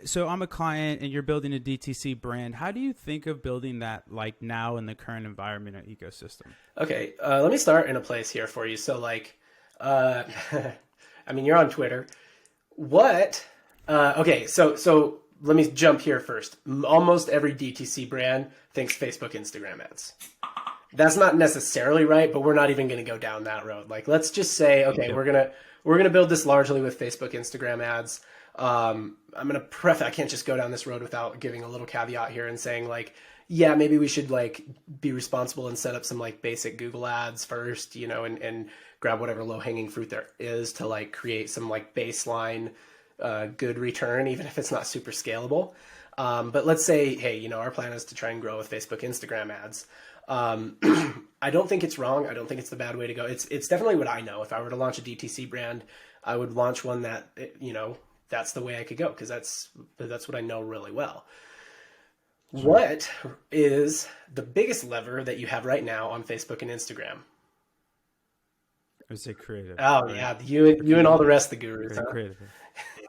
So I'm a client and you're building a DTC brand. How do you think of building that like now in the current environment or ecosystem? Okay, let me start in a place here for you. So, like, uh, I mean, you're on Twitter. What? Okay, so let me jump here first. Almost every DTC brand thinks Facebook, Instagram ads. That's not necessarily right, but we're not even going to go down that road. Like, let's just say, okay, Yep. we're gonna build this largely with Facebook, Instagram ads. I'm gonna I can't just go down this road without giving a little caveat here and saying like, yeah, maybe we should like be responsible and set up some like basic Google ads first, and grab whatever low hanging fruit there is to like create some like baseline good return, even if it's not super scalable. But let's say, hey, our plan is to try and grow with Facebook, Instagram ads. Um, I don't think it's wrong. I don't think it's the bad way to go. It's definitely what I know. If I were to launch a DTC brand, I would launch one that, that's the way I could go because that's what I know really well. Sure. What is the biggest lever that you have right now on Facebook and Instagram? I would say creative, Oh right? yeah, you and all the rest of the gurus, huh? Creative.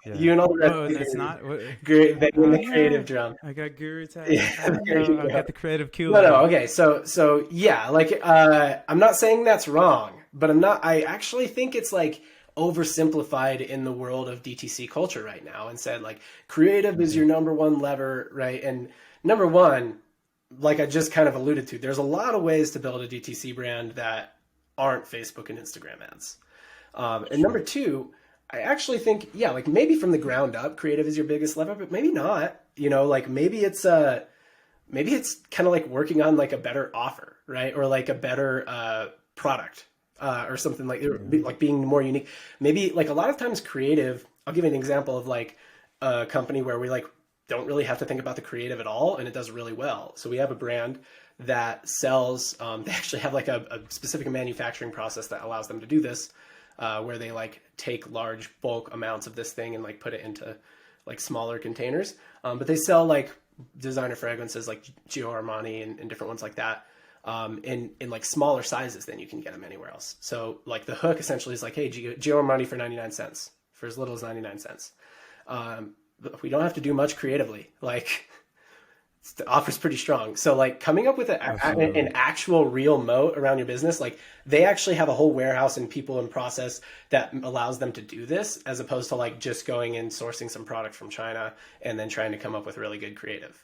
Yeah. You and all the rest of Oh, the that's gurus. not what. Great, banging the Yeah, creative drum. I got guru tag. Yeah, I there you know. I go. got the creative No, no, Kool-Aid. okay. So yeah, like I'm not saying that's wrong, but I actually think it's like oversimplified in the world of DTC culture right now and said like creative is Hmm. your number one lever, right? And number one, like I just kind of alluded to, there's a lot of ways to build a DTC brand that aren't Facebook and Instagram ads. And number Sure. two, I actually think, yeah, like maybe from the ground up, creative is your biggest lever, but maybe not. Like maybe it's kind of like working on like a better offer, right? Or like a better product or something Yeah. like being more unique. Maybe like a lot of times creative. I'll give you an example of like a company where we like don't really have to think about the creative at all, and it does really well. So we have a brand that sells. They actually have like a specific manufacturing process that allows them to do this, where they like take large bulk amounts of this thing and like put it into like smaller containers. But they sell like designer fragrances like Gio Armani and different ones like that, in like smaller sizes than you can get them anywhere else. So like the hook essentially is like, hey, Gio Armani for 99 cents, for as little as 99 cents. But we don't have to do much creatively. Like the offer's pretty strong. So like coming up with an Absolutely. actual real moat around your business, like they actually have a whole warehouse and people and process that allows them to do this, as opposed to like just going and sourcing some product from China and then trying to come up with really good creative.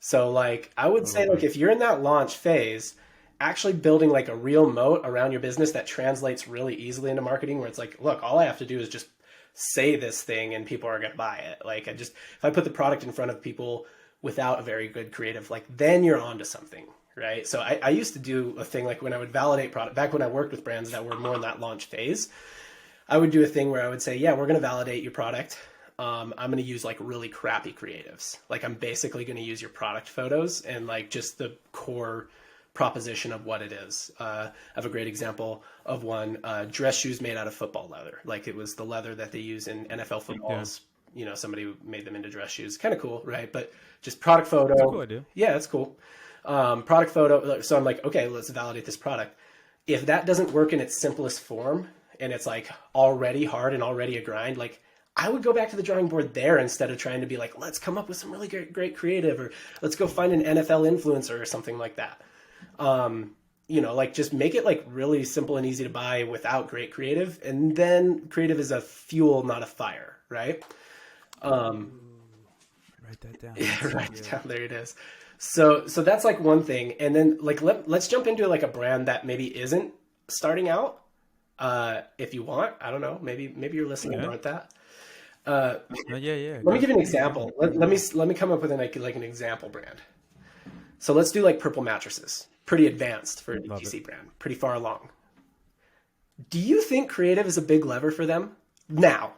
So like I would say like Totally. if you're in that launch phase, actually building like a real moat around your business that translates really easily into marketing, where it's like, look, all I have to do is just say this thing and people are going to buy it. Like if I put the product in front of people without a very good creative, like then you're onto something, right? So I used to do a thing like when I would validate product back when I worked with brands that were more in that launch phase. I would do a thing where I would say, yeah, we're going to validate your product. I'm going to use like really crappy creatives. Like I'm basically going to use your product photos and like just the core proposition of what it is. I have a great example of one, dress shoes made out of football leather. Like it was the leather that they use in NFL Yeah. footballs. Somebody made them into dress shoes. Kind of cool, right? But just product It's a cool photo. idea. Yeah, it's cool. Product photo. So I'm like, okay, let's validate this product. If that doesn't work in its simplest form and it's like already hard and already a grind, like I would go back to the drawing board there instead of trying to be like, let's come up with some really great creative, or let's go find an NFL influencer or something like that. Like just make it like really simple and easy to buy without great creative. And then creative is a fuel, not a fire, right? Um, Ooh, write that down. yeah, That's so right good. down there it is. So that's like one thing. And then like let's jump into like a brand that maybe isn't starting out. If you want, I don't know, maybe you're listening and Okay. aren't that. Uh, No, yeah, yeah. Let me Go give you an for it. example. Let me come up with like an example brand. So let's do like Purple mattresses. Pretty advanced for a Love it. DTC brand. Pretty far along. Do you think creative is a big lever for them? Now.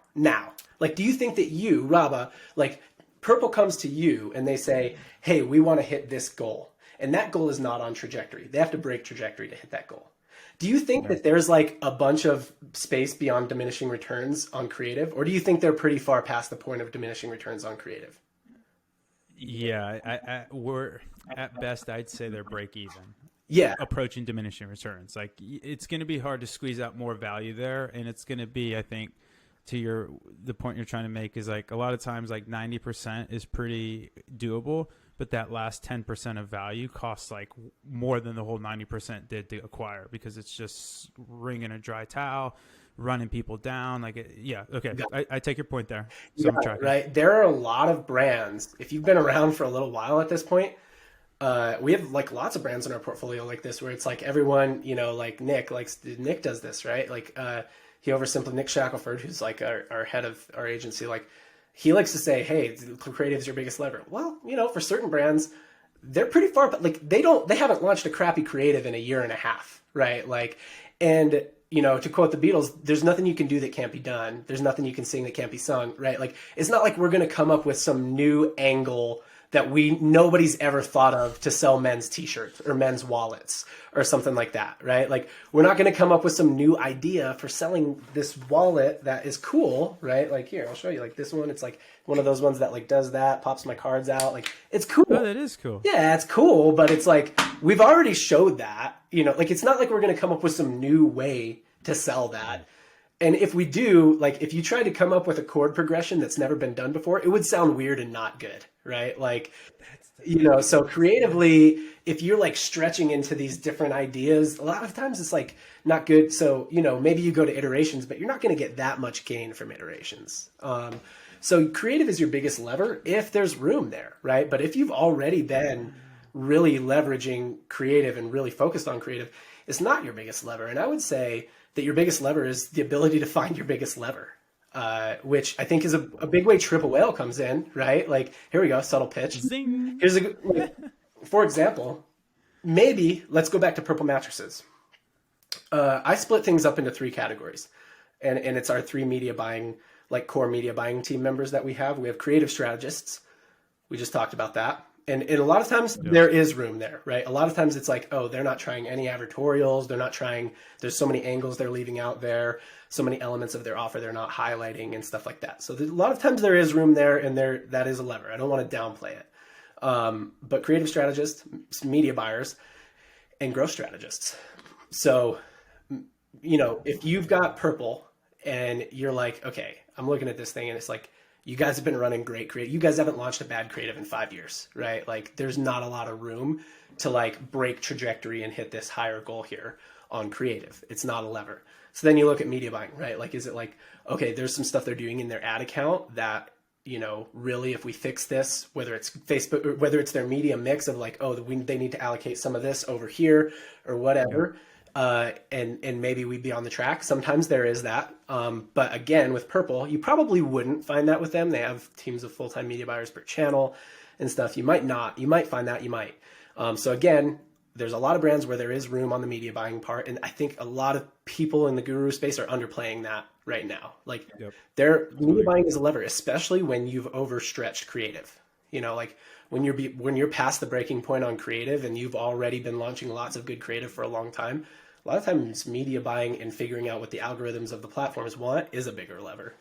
Like, do you think that you, Raba, like Purple comes to you and they say, hey, we want to hit this goal. And that goal is not on trajectory. They have to break trajectory to hit that goal. Do you think Yeah. that there's like a bunch of space beyond diminishing returns on creative? Or do you think they're pretty far past the point of diminishing returns on creative? Yeah. We're at best, I'd say they're break even. Yeah. approaching diminishing returns. Like it's going to be hard to squeeze out more value there, and it's going to be, I think, to the point you're trying to make is like a lot of times like 90% is pretty doable, but that last 10% of value costs like more than the whole 90% did to acquire, because it's just wringing a dry towel, running people down. Like, okay. I take your point there. So I'm tracking. Right. There are a lot of brands. If you've been around for a little while at this point, we have like lots of brands in our portfolio like this, where it's like everyone, like Nick does this, right? Like, Nick Shackelford, who's like our head of our agency, like he likes to say, hey, creative is your biggest lever. Well, for certain brands, they're pretty far, but like they haven't launched a crappy creative in a year and a half, right? Like, and to quote the Beatles, there's nothing you can do that can't be done. There's nothing you can sing that can't be sung, right? Like, it's not like we're going to come up with some new angle that nobody's ever thought of to sell men's t-shirts or men's wallets or something like that, right? Like, we're not going to come up with some new idea for selling this wallet that is cool, right? Like, here, I'll show you. Like this one, it's like one of those ones that like does that, pops my cards out. Like, it's cool. Oh, that is cool. Yeah, it's cool, but it's like we've already showed that, like it's not like we're going to come up with some new way to sell that. And if we do, like if you try to come up with a chord progression that's never been done before, it would sound weird and not good, right? Like, so creatively, if you're like stretching into these different ideas, a lot of times it's like not good. So, maybe you go to iterations, but you're not going to get that much gain from iterations. So creative is your biggest lever if there's room there, right? But if you've already been really leveraging creative and really focused on creative, it's not your biggest lever. And I would say that your biggest lever is the ability to find your biggest lever, which I think is a big way Triple Whale comes in, right? Like, here we go, subtle pitch. Zing. Here's for example, maybe let's go back to Purple mattresses. I split things up into 3 categories, and it's our 3 media buying, like core media buying team members that we have. We have creative strategists. We just talked about that. And a lot of times there is room there, right? A lot of times it's like, oh, they're not trying any advertorials. They're not trying, there's so many angles they're leaving out there, so many elements of their offer they're not highlighting and stuff like that. So a lot of times there is room there, and that is a lever. I don't want to downplay it. But creative strategists, media buyers, and growth strategists. So, if you've got Purple and you're like, okay, I'm looking at this thing and it's like, you guys have been running great creative. You guys haven't launched a bad creative in 5 years, right? Like, there's not a lot of room to like break trajectory and hit this higher goal here on creative. It's not a lever. So then you look at media buying, right? Like, is it like, okay, there's some stuff they're doing in their ad account that, really, if we fix this, whether it's Facebook or whether it's their media mix of like, oh, they need to allocate some of this over here or whatever. And maybe we'd be on the track. Sometimes there is that. But again, with Purple, you probably wouldn't find that with them. They have teams of full-time media buyers per channel and stuff. You might not. You might find that. You might. So again, there's a lot of brands where there is room on the media buying part. And I think a lot of people in the guru space are underplaying that right now. Like, media buying is a lever, especially when you've overstretched creative. Like when you're past the breaking point on creative and you've already been launching lots of good creative for a long time. A lot of times media buying and figuring out what the algorithms of the platforms want is a bigger lever.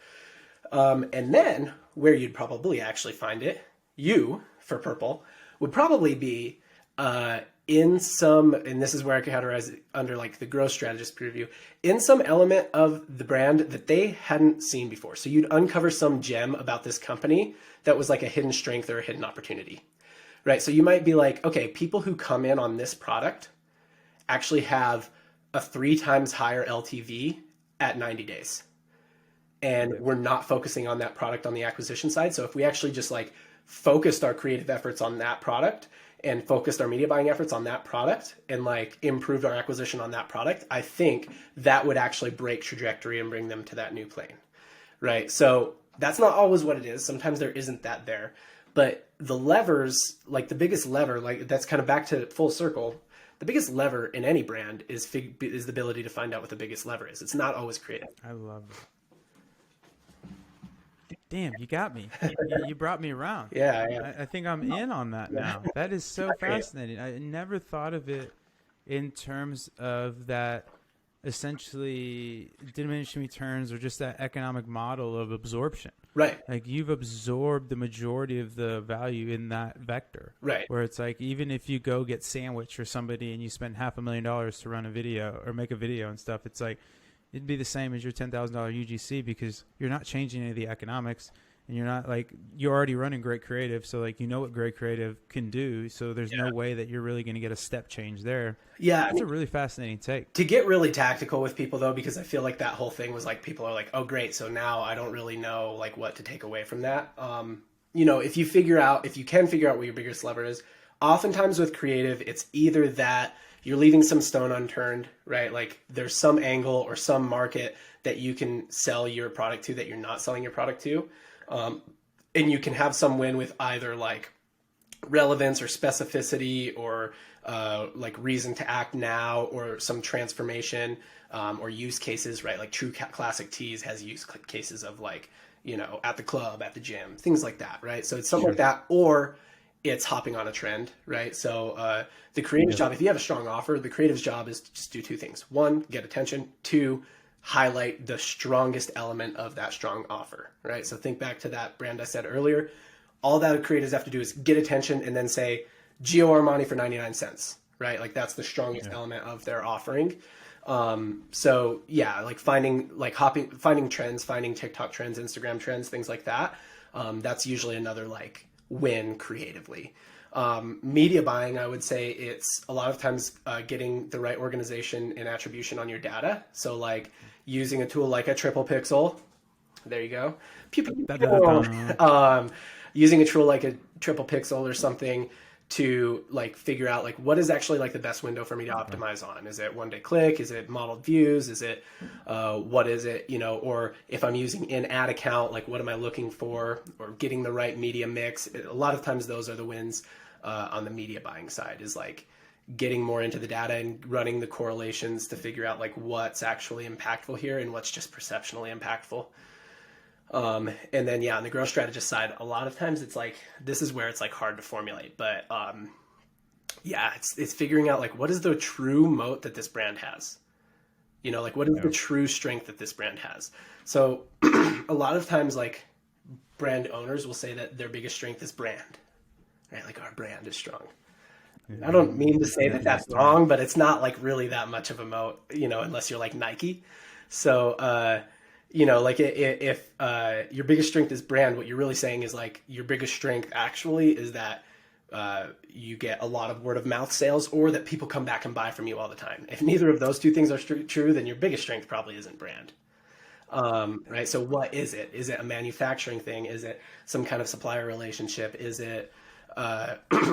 And then where you'd probably actually find it, for Purple, would probably be in some, and this is where I categorize it under like the growth strategist preview, in some element of the brand that they hadn't seen before. So you'd uncover some gem about this company that was like a hidden strength or a hidden opportunity, right? So you might be like, okay, people who come in on this product actually have a 3 times higher LTV at 90 days. And we're not focusing on that product on the acquisition side. So if we actually just like focused our creative efforts on that product and focused our media buying efforts on that product and like improved our acquisition on that product, I think that would actually break trajectory and bring them to that new plane, right? So that's not always what it is. Sometimes there isn't that there. But the levers, like the biggest lever, like that's kind of back to full circle. The biggest lever in any brand is the ability to find out what the biggest lever is. It's not always creative. I love it. Damn, you got me. You brought me around. Yeah. I think I'm in on that now. That is so fascinating. I never thought of it in terms of that essentially diminishing returns or just that economic model of absorption. Right. Like you've absorbed the majority of the value in that vector. Right. Where it's like, even if you go get sandwich for somebody and you spend $500,000 to run a video or make a video and stuff, it's like, it'd be the same as your $10,000 UGC, because you're not changing any of the economics, and you're not like, you're already running great creative. So like, you know what great creative can do. So there's no way that you're really going to get a step change there. Yeah. That's a really fascinating take. To get really tactical with people though, because I feel like that whole thing was like, people are like, oh great, so now I don't really know like what to take away from that. You know, if you can figure out what your biggest lever is, oftentimes with creative, it's either that you're leaving some stone unturned, right? Like there's some angle or some market that you can sell your product to that you're not selling your product to. And you can have some win with either like relevance or specificity, or like reason to act now, or some transformation, or use cases, right? Like True Classic Tees has use cases of like, you know, at the club, at the gym, things like that, right? So it's something like that, or it's hopping on a trend, right? So the creative's job, if you have a strong offer, the creative's job is to just do two things. One, get attention. Two, highlight the strongest element of that strong offer, right? So think back to that brand I said earlier. All that creatives have to do is get attention and then say Gio Armani for 99 cents, right? Like that's the strongest element of their offering. So yeah, like finding trends, finding TikTok trends, Instagram trends, things like that. That's usually another like win creatively. Media buying, I would say it's a lot of times getting the right organization and attribution on your data. So like using a tool like a triple pixel. There you go. Using a tool like a triple pixel or something to like figure out like what is actually like the best window for me to optimize on. Is it one day click? Is it modeled views? Is it what is it, you know, or if I'm using in ad account, like what am I looking for, or getting the right media mix? A lot of times those are the wins on the media buying side, is like getting more into the data and running the correlations to figure out like what's actually impactful here and what's just perceptionally impactful. And then, yeah, on the growth strategist side, a lot of times it's like, this is where it's like hard to formulate, but, yeah, it's figuring out like, what is the true moat that this brand has? You know, like what is the true strength that this brand has? So a lot of times like brand owners will say that their biggest strength is brand, right? Like our brand is strong. I don't mean to say that that's wrong, but it's not like really that much of a moat, you know, unless you're like Nike. So, you know, like if your biggest strength is brand, what you're really saying is like your biggest strength actually is that you get a lot of word of mouth sales, or that people come back and buy from you all the time. If neither of those two things are true, then your biggest strength probably isn't brand. Right. So what is it? Is it a manufacturing thing? Is it some kind of supplier relationship? Is it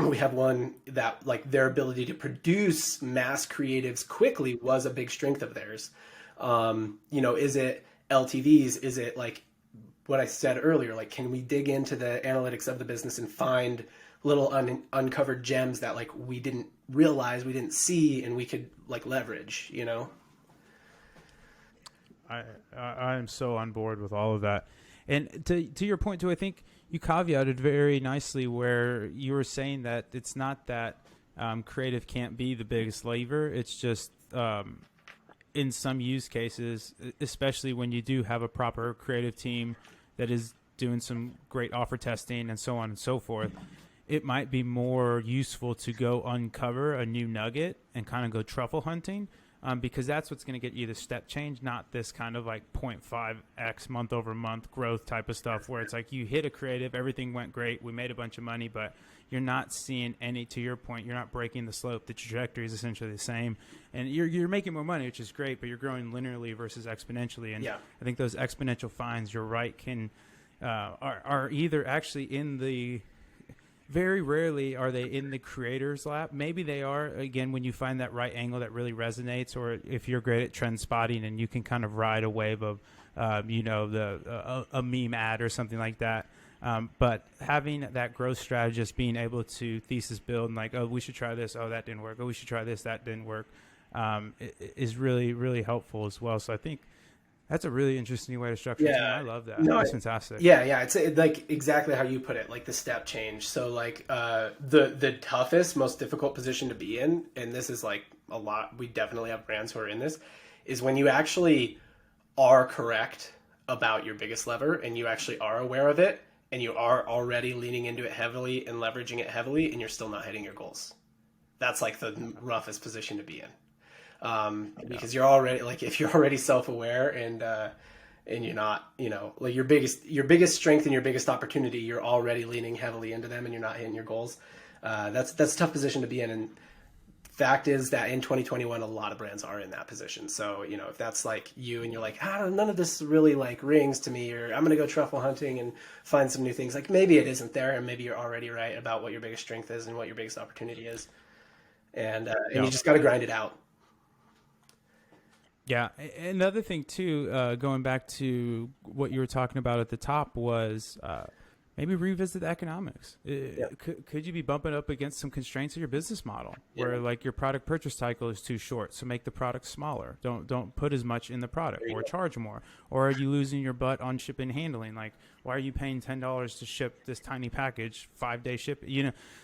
we have one that like their ability to produce mass creatives quickly was a big strength of theirs. You know, is it LTVs? Is it like what I said earlier? Like, can we dig into the analytics of the business and find little uncovered gems that like we didn't realize, we didn't see, and we could like leverage, you know? I am so on board with all of that. And to your point too, I think you caveated very nicely where you were saying that it's not that creative can't be the biggest lever. It's just in some use cases, especially when you do have a proper creative team that is doing some great offer testing and so on and so forth, it might be more useful to go uncover a new nugget and kind of go truffle hunting. Because that's what's going to get you the step change, not this kind of like 0.5x month over month growth type of stuff where it's like you hit a creative, everything went great, we made a bunch of money, but you're not seeing any, to your point, you're not breaking the slope. The trajectory is essentially the same, and you're making more money, which is great, but you're growing linearly versus exponentially. And I think those exponential finds, you're right, can are either actually in the very rarely are they in the creator's lap. Maybe they are, again, when you find that right angle that really resonates, or if you're great at trend spotting and you can kind of ride a wave of, you know, a meme ad or something like that. But having that growth strategist being able to thesis build and like, oh, we should try this. Oh, that didn't work. Oh, we should try this. That didn't work. Is really, really helpful as well. So I think that's a really interesting way to structure it. I love that. No, that's fantastic. Yeah. It's like exactly how you put it, like the step change. So like the toughest, most difficult position to be in, and this is like a lot, we definitely have brands who are in this, is when you actually are correct about your biggest lever and you actually are aware of it and you are already leaning into it heavily and leveraging it heavily and you're still not hitting your goals. That's like the roughest position to be in. Because you're already like, if you're already self-aware and you're not, like your biggest strength and your biggest opportunity, you're already leaning heavily into them and you're not hitting your goals. That's a tough position to be in. And fact is that in 2021, a lot of brands are in that position. So, if that's like you and you're like, none of this really like rings to me, or I'm going to go truffle hunting and find some new things. Like maybe it isn't there. And maybe you're already right about what your biggest strength is and what your biggest opportunity is. And you just got to grind it out. Yeah. Another thing too, going back to what you were talking about at the top was, maybe revisit the economics. Could you be bumping up against some constraints of your business model where like your product purchase cycle is too short? So make the product smaller. Don't put as much in the product or charge more. Or are you losing your butt on shipping and handling? Like, why are you paying $10 to ship this tiny package, 5-day ship?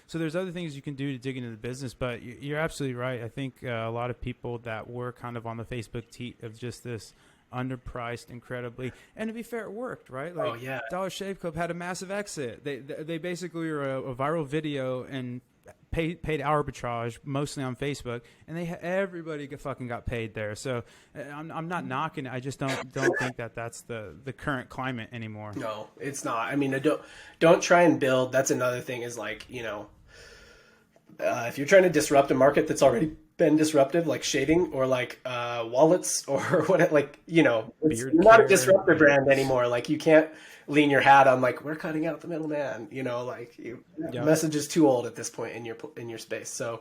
So there's other things you can do to dig into the business, but you're absolutely right. I think a lot of people that were kind of on the Facebook teat of just this underpriced incredibly, and to be fair, it worked, right? Like Dollar Shave Club had a massive exit. They basically were a viral video and paid arbitrage mostly on Facebook, and everybody fucking got paid there. So I'm not knocking it. I just don't think that's the current climate anymore. No, it's not. I mean, don't try and build. That's another thing is like, if you're trying to disrupt a market that's already been disruptive, like shaving or like wallets or what, like, it's not a disruptive brand anymore. Like you can't lean your hat on like, we're cutting out the middleman, message is too old at this point in your space. So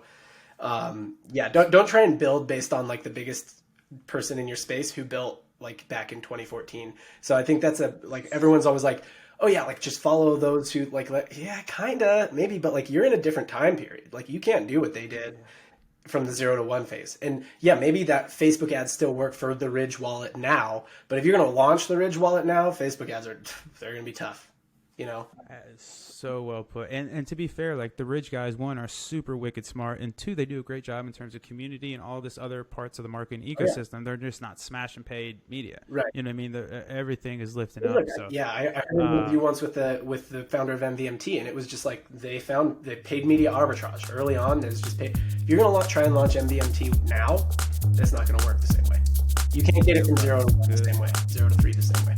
don't try and build based on like the biggest person in your space who built like back in 2014. So I think that's everyone's always like, oh yeah, like just follow those who yeah, kinda maybe, but like you're in a different time period. Like you can't do what they did from the 0 to 1 phase. And yeah, maybe that Facebook ads still work for the Ridge wallet now, but if you're going to launch the Ridge wallet now, Facebook ads they're going to be tough, So well put. And to be fair, like the Ridge guys, one, are super wicked smart, and two, they do a great job in terms of community and all this other parts of the marketing ecosystem. Oh, yeah. They're just not smash and paid media. Right. You know what I mean? Everything is lifting up. So yeah, I heard an interview once with the founder of MVMT, and it was just like they paid media arbitrage early on. There's just if you're going to try and launch MVMT now, it's not going to work the same way. You can't get it from 0 to 1 the same way, 0 to 3 the same way.